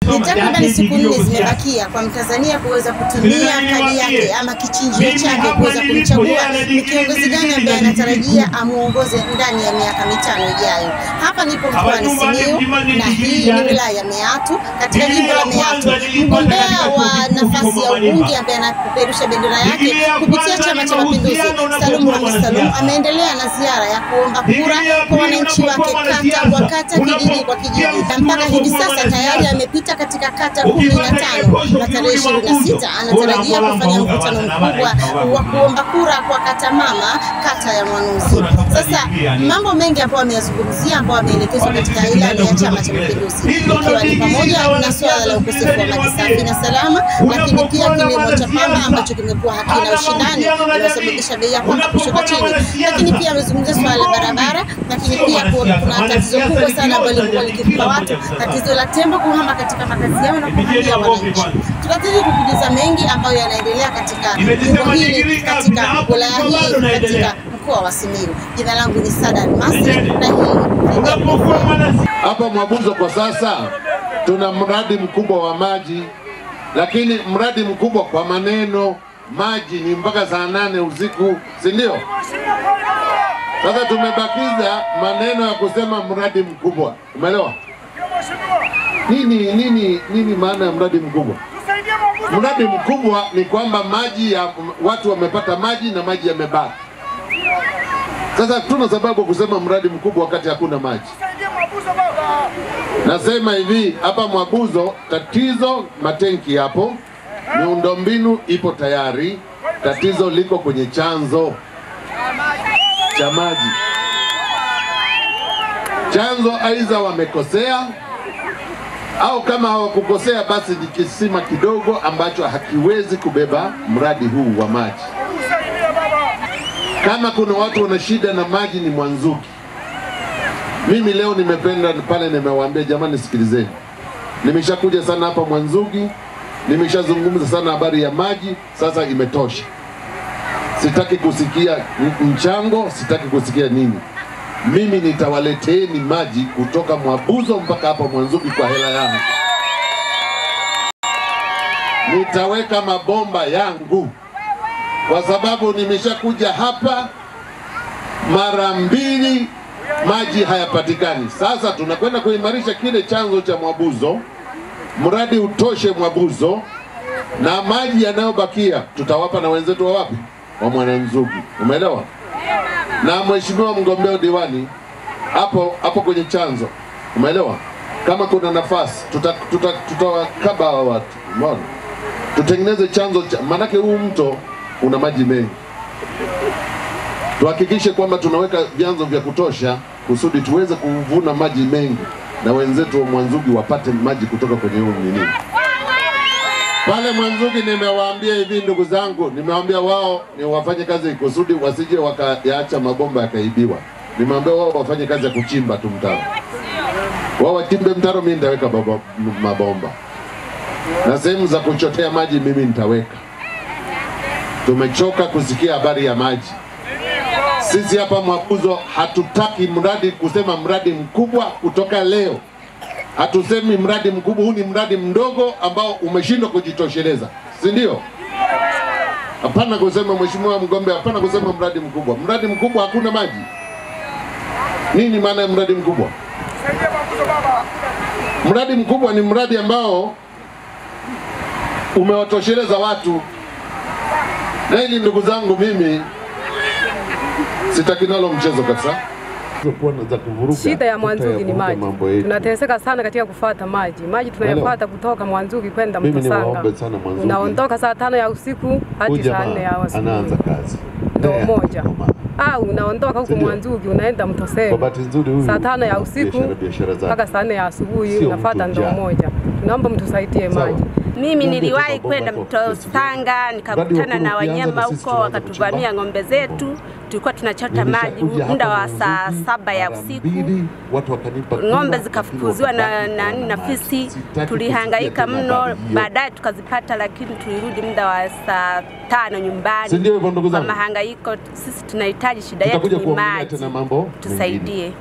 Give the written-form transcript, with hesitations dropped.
Ni takriban siku 4 zimebakia kwa Mtanzania kuweza kutumia kadi yake ama kichinjio chake kuweza kumchagua ni kiongozi gani ambaye anatarajia amuongoze ndani ya miaka 5 ijayo. Hapa nipo mkoani Simiyu na hii ni wilaya ya Meatu. Katika jimbo la Meatu, mgombea wa nafasi ya ubunge ambaye anapeperusha bendera yake kupitia Chama cha Mapinduzi, Salum Hamis Salum, ameendelea na ziara ya kuomba kura kwa wananchi wake kata kwa kata, kijiji kwa kijiji. Mpaka hivi sasa tayari amepita katika kata 15 na tarehe 26 anatarajia kufanya mkutano mkubwa wa kuomba kura kwa kata mama, kata ya Mwanuzi. Sasa mambo mengi ambayo ameyazungumzia ambayo ameelekezwa katika ilani ya Chama cha Mapinduzi, ikiwa ni pamoja na swala la ukosefu wa maji safi na salama, lakini pia kilimo cha pamba ambacho kimekuwa hakina ushindani inasababisha bei ya pamba kushuka chini, lakini pia amezungumzia swala la barabara, lakini pia kuna tatizo kubwa sana ambalo lilikuwa likikumba watu, tatizo la tembo kuhama katika makazi yao na kuhamia wananchi. Tunataka kukujuza mengi ambayo yanaendelea katika jimbo hili, katika wilaya hii, katika mkoa wa Simiyu. Jina langu ni Sadan Masri na hii ni hapa Mwabuzo. Kwa sasa tuna mradi mkubwa wa maji, lakini mradi mkubwa kwa maneno, maji ni mpaka saa 8 usiku, si ndio? Sasa tumebakiza maneno ya kusema mradi mkubwa. Umeelewa? Nini maana ya mradi mkubwa? Mradi mkubwa ni kwamba maji ya watu wamepata maji na maji yamebaki. Sasa tuna sababu kusema mradi mkubwa wakati hakuna maji. Nasema hivi, hapa Mwabuzo tatizo matenki hapo, miundombinu ipo tayari, tatizo liko kwenye chanzo cha maji. Chanzo aidha wamekosea, au kama hawakukosea basi ni kisima kidogo ambacho hakiwezi kubeba mradi huu wa maji. Kama kuna watu wana shida na maji ni Mwanzuki. Mimi leo nimependa pale, nimewaambia jamani, sikilizeni. Nimeshakuja sana hapa Mwanzuki, nimeshazungumza sana habari ya maji, sasa imetosha. Sitaki kusikia mchango, sitaki kusikia nini. Mimi nitawaleteeni maji kutoka Mwabuzo mpaka hapa Mwanzuki kwa hela yangu. Nitaweka mabomba yangu, kwa sababu nimeshakuja hapa mara 2 maji hayapatikani. Sasa tunakwenda kuimarisha kile chanzo cha Mwabuzo, mradi utoshe Mwabuzo, na maji yanayobakia tutawapa na wenzetu wa wapi? Wa Mwananzuki. Umeelewa? Na mheshimiwa mgombea diwani hapo kwenye chanzo. Umeelewa? Kama kuna nafasi tutawakaba watu. Umeona? Tutengeneze chanzo manake huu mto una maji mengi. Tuhakikishe kwamba tunaweka vyanzo vya kutosha kusudi tuweze kuvuna maji mengi na wenzetu wa Mwanzuki wapate maji kutoka kwenye huu nini. Pale Mwanzuki nimewaambia hivi ndugu zangu, nimewaambia wao ni wafanye kazi kusudi wasije wakayaacha mabomba yakaibiwa. Nimewaambia wao wafanye kazi ya kuchimba tu mtaro. Wao wachimbe mtaro, mimi nitaweka mabomba. Na sehemu za kuchotea maji mimi nitaweka. Tumechoka kusikia habari ya maji. Sisi hapa Mwabuzo hatutaki mradi kusema mradi mkubwa kutoka leo. Hatusemi mradi mkubwa, huu ni mradi mdogo ambao umeshindwa kujitosheleza. Si ndio? Hapana kusema mheshimiwa mgombea, hapana kusema mradi mkubwa. Mradi mkubwa hakuna maji. Nini maana ya mradi mkubwa? Mradi mkubwa ni mradi ambao umewatosheleza watu. Na hili ndugu zangu, mimi sitaki nalo mchezo kabisa. Shida ya Mwanzuki ni maji. Tunateseka sana katika kufuata maji. Maji tunayafuata kutoka Mwanzuki kwenda Mtosanga. Unaondoka saa 5 ya usiku hadi saa 4 ya asubuhi. Anaanza kazi. Ndio moja. Au unaondoka huko Mwanzuki unaenda Mtosanga. Saa 5 ya usiku mpaka saa 4 ya asubuhi unafuata ndio moja. Tunaomba mtusaidie maji. Mimi niliwahi kwenda Mtosanga nikakutana na wanyama huko, wakatuvamia ng'ombe zetu. Tulikuwa tunachota maji muda wa saa 7 ya usiku. Ng'ombe zikafukuziwa na fisi. Tulihangaika mno, baadaye tukazipata, lakini tulirudi muda wa saa 5 nyumbani. Kwa mahangaiko sisi tunahitaji, shida yetu ni maji. Tusaidie.